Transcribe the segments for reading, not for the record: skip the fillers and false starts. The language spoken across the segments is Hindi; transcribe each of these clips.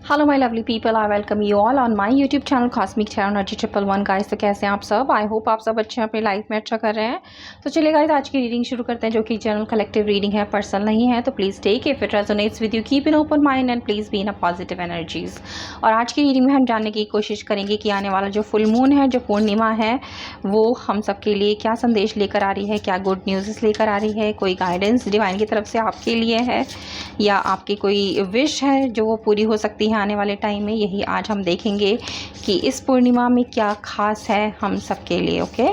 Hello my lovely people, I welcome you all on my YouTube channel cosmic tarot energy 111 guys. तो कैसे हैं आप सब? आई होप आप सब अच्छे हैं, अपनी लाइफ में अच्छा कर रहे हैं। तो चलिए गाइस, आज की रीडिंग शुरू करते हैं, जो कि जनरल कलेक्टिव रीडिंग है, पर्सनल नहीं है। तो please take if it resonates with you, keep in open mind and please be in a positive energies. और आज की रीडिंग में हम जानने की कोशिश करेंगे कि आने वाला जो फुल मून है, जो पूर्णिमा है, वो हम सब के लिए क्या संदेश लेकर आ रही है, क्या गुड न्यूज़ लेकर आ रही है, कोई गाइडेंस डिवाइन की तरफ से आपके लिए है, या आपकी कोई विश है जो वो पूरी हो सकती है आने वाले टाइम में। यही आज हम देखेंगे कि इस पूर्णिमा में क्या खास है हम सबके लिए। ओके,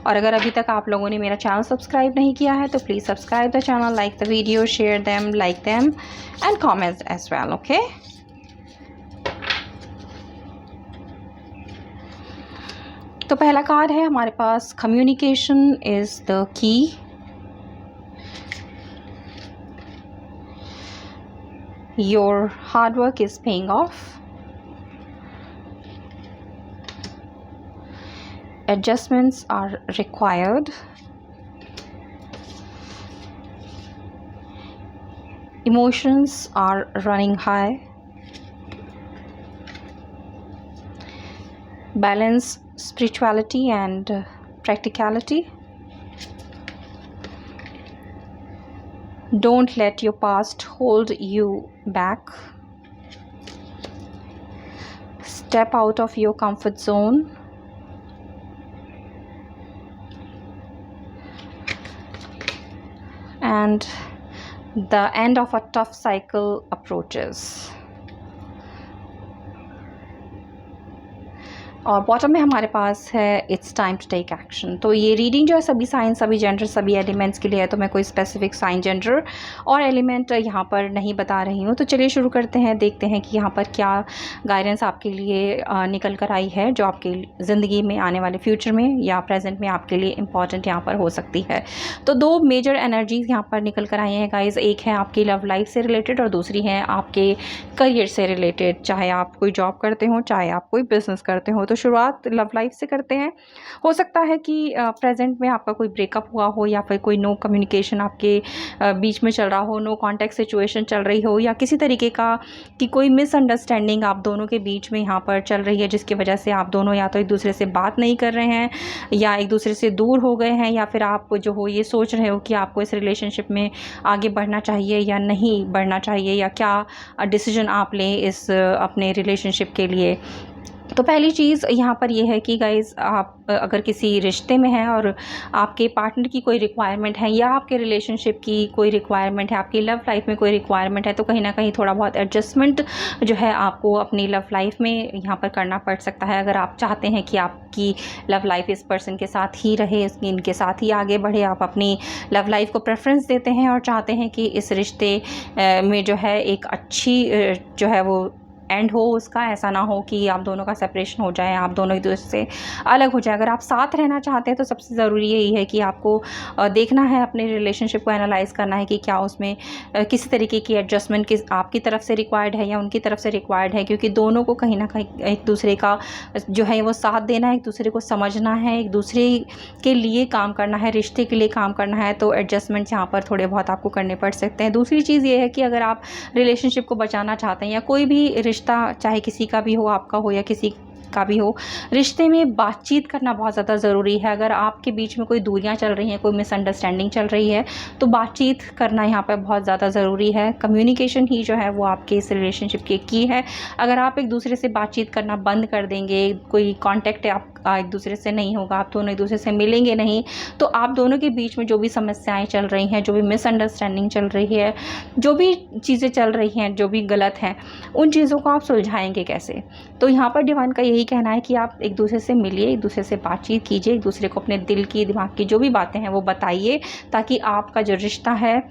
और अगर अभी तक आप लोगों ने मेरा चैनल सब्सक्राइब नहीं किया है तो please subscribe the channel, like the video, share them, like them and comment as well. Okay, तो पहला कार्ड है हमारे पास, communication is the key. Your hard work is paying off. Adjustments are required. Emotions are running high. Balance spirituality and practicality. Don't let your past hold you back. Step out of your comfort zone. And the end of a tough cycle approaches. और बॉटम में हमारे पास है, it's time to take action. तो ये रीडिंग जो है सभी साइन, सभी जेंडर, सभी एलिमेंट्स के लिए है। तो मैं कोई स्पेसिफिक साइन, जेंडर और एलिमेंट यहाँ पर नहीं बता रही हूँ। तो चलिए शुरू करते हैं, देखते हैं कि यहाँ पर क्या गाइडेंस आपके लिए निकल कर आई है, जो आपकी ज़िंदगी में आने वाले फ्यूचर में या प्रेजेंट में आपके लिए इम्पॉर्टेंट यहाँ पर हो सकती है। तो दो मेजर एनर्जीज़ यहाँ पर निकल कर आई हैं गाइज। एक है आपकी लव लाइफ से रिलेटेड और दूसरी है आपके करियर से रिलेटेड। चाहे आप कोई जॉब करते हो, चाहे आप कोई बिजनेस करते हो। तो शुरुआत लव लाइफ से करते हैं। हो सकता है कि प्रेजेंट में आपका कोई ब्रेकअप हुआ हो, या फिर कोई नो कम्युनिकेशन आपके बीच में चल रहा हो, नो कॉन्टैक्ट सिचुएशन चल रही हो, या किसी तरीके का कि कोई मिसअंडरस्टैंडिंग आप दोनों के बीच में यहाँ पर चल रही है, जिसकी वजह से आप दोनों या तो एक दूसरे से बात नहीं कर रहे हैं, या एक दूसरे से दूर हो गए हैं, या फिर आप जो हो ये सोच रहे हो कि आपको इस रिलेशनशिप में आगे बढ़ना चाहिए या नहीं बढ़ना चाहिए, या क्या डिसीजन आप लें इस अपने रिलेशनशिप के लिए। तो पहली चीज़ यहाँ पर ये है कि गाइज़, आप अगर किसी रिश्ते में हैं और आपके पार्टनर की कोई रिक्वायरमेंट है, या आपके रिलेशनशिप की कोई रिक्वायरमेंट है, आपकी लव लाइफ में कोई रिक्वायरमेंट है, तो कहीं ना कहीं थोड़ा बहुत एडजस्टमेंट जो है आपको अपनी लव लाइफ में यहाँ पर करना पड़ सकता है। अगर आप चाहते हैं कि आपकी लव लाइफ इस पर्सन के साथ ही रहे, इनके साथ ही आगे बढ़े, आप अपनी लव लाइफ को प्रेफरेंस देते हैं और चाहते हैं कि इस रिश्ते में जो है एक अच्छी जो है वो एंड हो उसका, ऐसा ना हो कि आप दोनों का सेपरेशन हो जाए, आप दोनों एक दूसरे से अलग हो जाए। अगर आप साथ रहना चाहते हैं तो सबसे ज़रूरी यही है कि आपको देखना है, अपने रिलेशनशिप को एनालाइज करना है कि क्या उसमें किसी तरीके की एडजस्टमेंट किस आपकी तरफ से रिक्वायर्ड है या उनकी तरफ से रिक्वायर्ड है, क्योंकि दोनों को कहीं ना कहीं एक दूसरे का जो है वो साथ देना है, एक दूसरे को समझना है, एक दूसरे के लिए काम करना है, रिश्ते के लिए काम करना है। तो एडजस्टमेंट यहाँ पर थोड़े बहुत आपको करने पड़ सकते हैं। दूसरी चीज़ ये है कि अगर आप रिलेशनशिप को बचाना चाहते हैं, या कोई भी रिश्ता, चाहे किसी का भी हो, आपका हो या किसी का भी हो, रिश्ते में बातचीत करना बहुत ज़्यादा ज़रूरी है। अगर आपके बीच में कोई दूरियां चल रही हैं, कोई मिसअंडरस्टैंडिंग चल रही है, तो बातचीत करना यहाँ पर बहुत ज़्यादा ज़रूरी है। कम्युनिकेशन ही जो है वो आपके इस रिलेशनशिप की है। अगर आप एक दूसरे से बातचीत करना बंद कर देंगे, कोई कॉन्टैक्ट आप एक दूसरे से नहीं होगा, आप दोनों एक दूसरे से मिलेंगे नहीं, तो आप दोनों के बीच में जो भी समस्याएं चल रही हैं, जो भी मिसअंडरस्टैंडिंग चल रही है, जो भी चीज़ें चल रही हैं, जो भी गलत हैं, उन चीज़ों को आप सुलझाएंगे कैसे? तो यहाँ पर डिवाइन का यही कहना है कि आप एक दूसरे से मिलिए, एक दूसरे से बातचीत कीजिए, एक दूसरे को अपने दिल की, दिमाग की जो भी बातें हैं वो बताइए, ताकि आपका जो रिश्ता है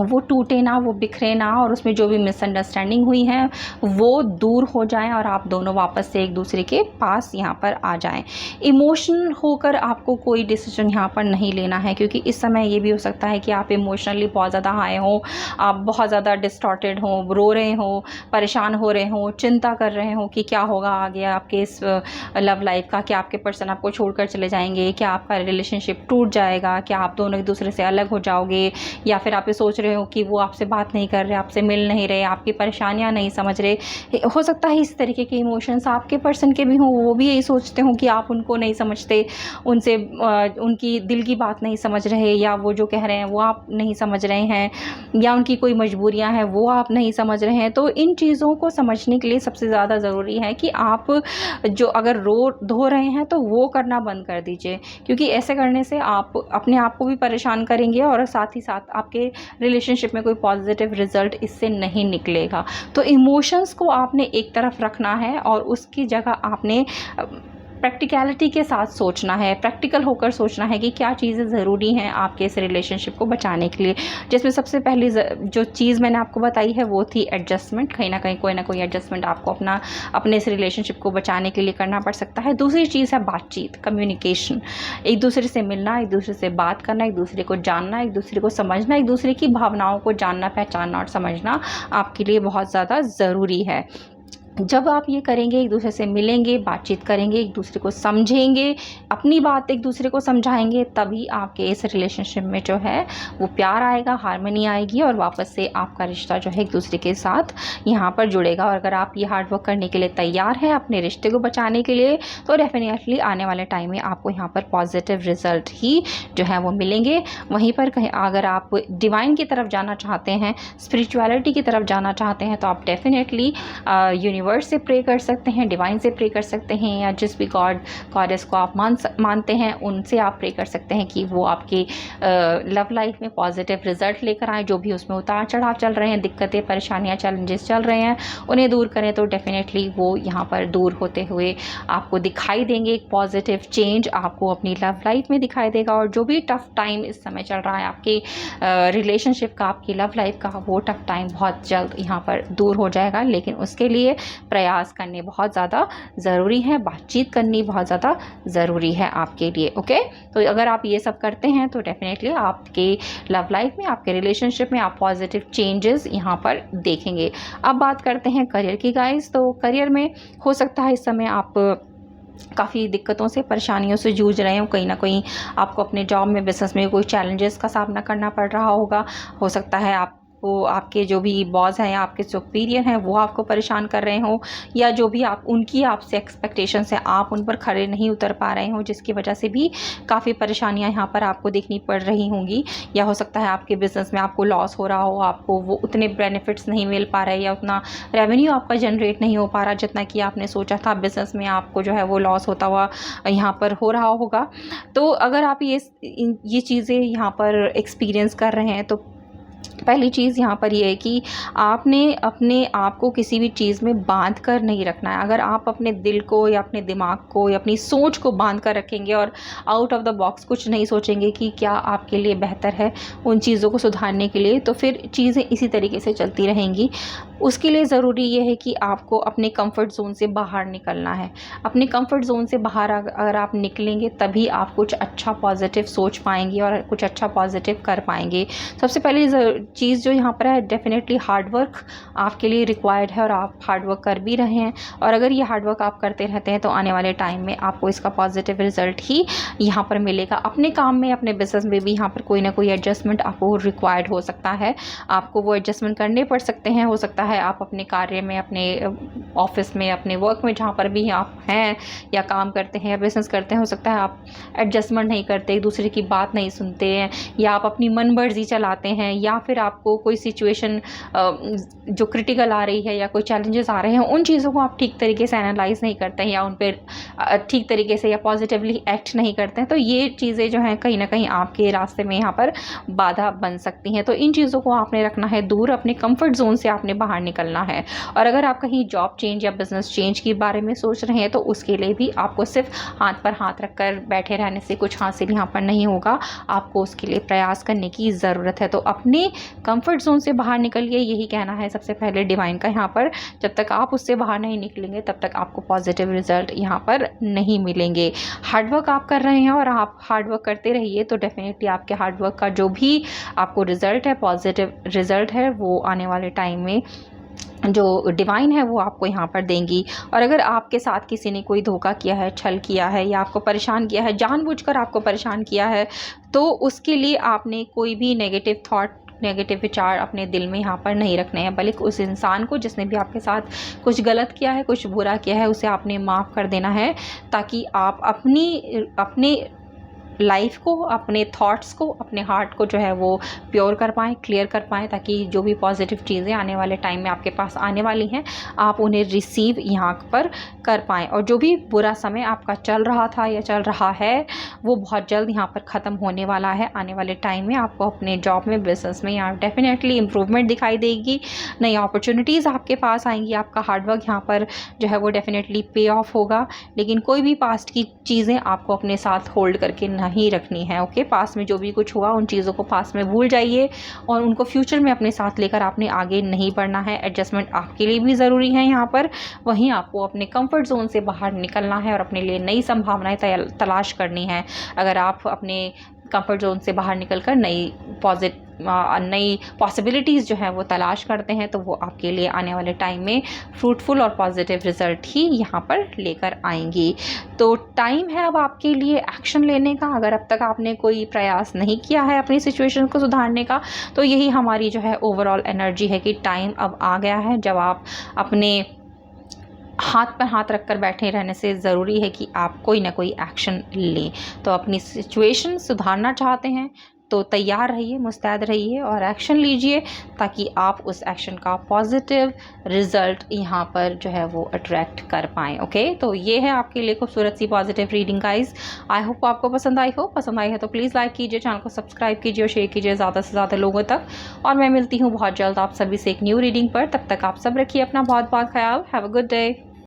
वो टूटे ना, वो बिखरे ना, और उसमें जो भी मिसअंडरस्टैंडिंग हुई है वो दूर हो जाए और आप दोनों वापस से एक दूसरे के पास यहाँ पर आ जाएं। इमोशनल होकर आपको कोई डिसीजन यहाँ पर नहीं लेना है, क्योंकि इस समय ये भी हो सकता है कि आप इमोशनली बहुत ज़्यादा हाई हो, आप बहुत ज़्यादा डिस्टॉर्टेड हो, रो रहे हो, परेशान हो रहे हो, चिंता कर रहे हो कि क्या होगा आगे आपके इस लव लाइफ का, क्या आपके पर्सन आपको छोड़कर चले जाएंगे, क्या आपका रिलेशनशिप टूट जाएगा, क्या आप दोनों एक दूसरे से अलग हो जाओगे, या फिर आप ये सोच रहे हो कि वो आपसे बात नहीं कर रहे, आपसे मिल नहीं रहे, आपकी परेशानियाँ नहीं समझ रहे। हो सकता है इस तरीके के इमोशंस आपके पर्सन के भी हों, वो भी यही सोचते हों कि आप उनको नहीं समझते, उनसे उनकी दिल की बात नहीं समझ रहे, या वो जो कह रहे हैं वो आप नहीं समझ रहे हैं, या उनकी कोई मजबूरियाँ हैं वो आप नहीं समझ रहे हैं। तो इन चीज़ों को समझने के लिए सबसे ज़्यादा ज़रूरी है कि आप जो अगर रो धो रहे हैं तो वो करना बंद कर दीजिए, क्योंकि ऐसे करने से आप अपने आप को भी परेशान करेंगे और साथ ही साथ आपके रिलेशनशिप में कोई पॉजिटिव रिजल्ट इससे नहीं निकलेगा। तो इमोशंस को आपने एक तरफ रखना है और उसकी जगह आपने प्रैक्टिकलिटी के साथ सोचना है, प्रैक्टिकल होकर सोचना है कि क्या चीज़ें ज़रूरी हैं आपके इस रिलेशनशिप को बचाने के लिए। जिसमें सबसे पहली जो चीज़ मैंने आपको बताई है वो थी एडजस्टमेंट। कहीं ना कहीं कोई ना कोई एडजस्टमेंट आपको अपने इस रिलेशनशिप को बचाने के लिए करना पड़ सकता है। दूसरी चीज़ है बातचीत, कम्युनिकेशन। एक दूसरे से मिलना, एक दूसरे से बात करना, एक दूसरे को जानना, एक दूसरे को समझना, एक दूसरे की भावनाओं को जानना, पहचानना और समझना आपके लिए बहुत ज़्यादा ज़रूरी है। जब आप ये करेंगे, एक दूसरे से मिलेंगे, बातचीत करेंगे, एक दूसरे को समझेंगे, अपनी बात एक दूसरे को समझाएंगे, तभी आपके इस रिलेशनशिप में जो है वो प्यार आएगा, हार्मनी आएगी और वापस से आपका रिश्ता जो है एक दूसरे के साथ यहाँ पर जुड़ेगा। और अगर आप ये हार्ड वर्क करने के लिए तैयार हैं अपने रिश्ते को बचाने के लिए, तो डेफिनेटली आने वाले टाइम में आपको यहाँ पर पॉजिटिव रिजल्ट ही जो है वो मिलेंगे। वहीं पर कहीं अगर आप डिवाइन की तरफ जाना चाहते हैं, स्पिरिचुअलिटी की तरफ जाना चाहते हैं, तो आप डेफिनेटली यूनिवर्स से प्रे कर सकते हैं, डिवाइन से प्रे कर सकते हैं, या जिस भी गॉडेस को आप मानते हैं उनसे आप प्रे कर सकते हैं कि वो आपकी लव लाइफ में पॉजिटिव रिजल्ट लेकर आए। जो भी उसमें उतार चढ़ाव चल रहे हैं, दिक्कतें, परेशानियां, चैलेंजेस चल रहे हैं, उन्हें दूर करें, तो डेफिनेटली वो यहाँ पर दूर होते हुए आपको दिखाई देंगे। एक पॉजिटिव चेंज आपको अपनी लव लाइफ में दिखाई देगा। और जो भी टफ टाइम इस समय चल रहा है आपके रिलेशनशिप का, आपकी लव लाइफ का, वो टफ टाइम बहुत जल्द यहाँ पर दूर हो जाएगा। लेकिन उसके लिए प्रयास करने बहुत ज़्यादा ज़रूरी है, बातचीत करनी बहुत ज़्यादा ज़रूरी है आपके लिए। ओके, तो अगर आप ये सब करते हैं तो डेफिनेटली आपके लव लाइफ में, आपके रिलेशनशिप में आप पॉजिटिव चेंजेस यहाँ पर देखेंगे। अब बात करते हैं करियर की गाइस। तो करियर में हो सकता है इस समय आप काफ़ी दिक्कतों से, परेशानियों से जूझ रहे हो। कहीं ना कहीं आपको अपने जॉब में, बिजनेस में कोई चैलेंजेस का सामना करना पड़ रहा होगा। हो सकता है आपको आपके जो भी बॉस हैं या आपके सुपीरियर हैं वो आपको परेशान कर रहे हो, या जो भी उनकी आपसे एक्सपेक्टेशंस है आप उन पर खड़े नहीं उतर पा रहे हो, जिसकी वजह से भी काफ़ी परेशानियां यहाँ पर आपको देखनी पड़ रही होंगी। या हो सकता है आपके बिज़नेस में आपको लॉस हो रहा हो, आपको वो उतने बेनिफिट्स नहीं मिल पा रहे, या उतना रेवेन्यू आपका जनरेट नहीं हो पा रहा जितना कि आपने सोचा था। बिज़नेस में आपको जो है वो लॉस होता हुआ यहाँ पर हो रहा होगा। तो अगर आप ये चीज़ें यहाँ पर एक्सपीरियंस कर रहे हैं, तो पहली चीज़ यहाँ पर ये है कि आपने अपने आप को किसी भी चीज़ में बांध कर नहीं रखना है। अगर आप अपने दिल को या अपने दिमाग को या अपनी सोच को बांध कर रखेंगे और आउट ऑफ द बॉक्स कुछ नहीं सोचेंगे कि क्या आपके लिए बेहतर है उन चीज़ों को सुधारने के लिए, तो फिर चीज़ें इसी तरीके से चलती रहेंगी। उसके लिए ज़रूरी ये है कि आपको अपने कंफर्ट जोन से बाहर निकलना है। अपने कंफर्ट जोन से बाहर अगर आप निकलेंगे तभी आप कुछ अच्छा पॉजिटिव सोच पाएंगे और कुछ अच्छा पॉजिटिव कर पाएंगे। सबसे पहली चीज़ जो यहाँ पर है, डेफिनेटली हार्ड वर्क आपके लिए रिक्वायर्ड है और आप हार्ड वर्क कर भी रहे हैं। और अगर ये हार्ड वर्क आप करते रहते हैं तो आने वाले टाइम में आपको इसका पॉजिटिव रिजल्ट ही यहाँ पर मिलेगा। अपने काम में, अपने बिजनेस में भी यहाँ पर कोई ना कोई एडजस्टमेंट आपको रिक्वायर्ड हो सकता है, आपको वो एडजस्टमेंट करने पड़ सकते हैं। हो सकता है आप अपने कार्य में, अपने ऑफिस में, अपने वर्क में जहाँ पर भी आप हैं या काम करते हैं या बिजनेस करते हैं, हो सकता है आप एडजस्टमेंट नहीं करते, एक दूसरे की बात नहीं सुनते हैं, या आप अपनी मनमर्जी चलाते हैं, या फिर आपको कोई सिचुएशन जो क्रिटिकल आ रही है या कोई चैलेंजेस आ रहे हैं, उन चीज़ों को आप ठीक तरीके से एनालाइज नहीं करते हैं या उन पर ठीक तरीके से या पॉजिटिवली एक्ट नहीं करते हैं। तो ये चीज़ें जो हैं कहीं ना कहीं आपके रास्ते में यहाँ पर बाधा बन सकती हैं। तो इन चीज़ों को आपने रखना है दूर, अपने कंफर्ट जोन से आपने बाहर निकलना है। और अगर आप कहीं जॉब चेंज या बिजनेस चेंज के बारे में सोच रहे हैं तो उसके लिए भी आपको सिर्फ हाथ पर हाथ रखकर बैठे रहने से कुछ हासिल यहाँ पर नहीं होगा, आपको उसके लिए प्रयास करने की ज़रूरत है। तो अपने कंफर्ट जोन से बाहर निकलिए, यही कहना है सबसे पहले डिवाइन का यहाँ पर। जब तक आप उससे बाहर नहीं निकलेंगे तब तक आपको पॉजिटिव रिजल्ट यहाँ पर नहीं मिलेंगे। हार्डवर्क आप कर रहे हैं और आप हार्डवर्क करते रहिए, तो डेफिनेटली आपके हार्डवर्क का जो भी आपको रिजल्ट है, पॉजिटिव रिजल्ट है, वो आने वाले टाइम में जो डिवाइन है वो आपको यहाँ पर देंगी। और अगर आपके साथ किसी ने कोई धोखा किया है, छल किया है या आपको परेशान किया है, जानबूझकर आपको परेशान किया है, तो उसके लिए आपने कोई भी नेगेटिव थॉट नेगेटिव विचार अपने दिल में यहाँ पर नहीं रखने हैं, बल्कि उस इंसान को जिसने भी आपके साथ कुछ गलत किया है, कुछ बुरा किया है, उसे आपने माफ़ कर देना है, ताकि आप अपनी लाइफ को, अपने थॉट्स को, अपने हार्ट को जो है वो प्योर कर पाएँ, क्लियर कर पाएँ, ताकि जो भी पॉजिटिव चीज़ें आने वाले टाइम में आपके पास आने वाली हैं, आप उन्हें रिसीव यहाँ पर कर पाएँ। और जो भी बुरा समय आपका चल रहा था या चल रहा है, वो बहुत जल्द यहाँ पर ख़त्म होने वाला है। आने वाले टाइम में आपको अपने जॉब में, बिजनेस में यहाँ डेफिनेटली इम्प्रूवमेंट दिखाई देगी, नई अपॉर्चुनिटीज़ आपके पास आएंगी, आपका हार्डवर्क यहाँ पर जो है वो डेफिनेटली पे ऑफ होगा। लेकिन कोई भी पास्ट की चीज़ें आपको अपने साथ होल्ड करके नहीं रखनी है। ओके, पास में जो भी कुछ हुआ उन चीज़ों को पास में भूल जाइए और उनको फ्यूचर में अपने साथ लेकर आपने आगे नहीं बढ़ना है। एडजस्टमेंट आपके लिए भी ज़रूरी है यहाँ पर। वहीं आपको अपने कंफर्ट जोन से बाहर निकलना है और अपने लिए नई संभावनाएं तलाश करनी है। अगर आप अपने कंफर्ट जोन से बाहर निकलकर नई पॉसिबिलिटीज़ जो है वो तलाश करते हैं, तो वो आपके लिए आने वाले टाइम में फ्रूटफुल और पॉजिटिव रिज़ल्ट ही यहाँ पर लेकर आएंगी। तो टाइम है अब आपके लिए एक्शन लेने का। अगर अब तक आपने कोई प्रयास नहीं किया है अपनी सिचुएशन को सुधारने का, तो यही हमारी जो है ओवरऑल एनर्जी है कि टाइम अब आ गया है जब आप अपने हाथ पर हाथ रखकर बैठे रहने से ज़रूरी है कि आप कोई ना कोई एक्शन लें। तो अपनी सिचुएशन सुधारना चाहते हैं तो तैयार रहिए, मुस्तैद रहिए और एक्शन लीजिए, ताकि आप उस एक्शन का पॉजिटिव रिज़ल्ट यहाँ पर जो है वो अट्रैक्ट कर पाएँ। ओके, तो ये है आपके लिए खूबसूरत सी positive reading guys. I hope आपको पसंद आई हो। पसंद आई है तो प्लीज़ लाइक कीजिए, चैनल को सब्सक्राइब कीजिए और शेयर कीजिए ज़्यादा से ज़्यादा लोगों तक। और मैं मिलती हूँ बहुत जल्द आप सभी से एक न्यू रीडिंग पर। तब तक आप सब रखिए अपना बहुत बहुत ख्याल। Have a good day.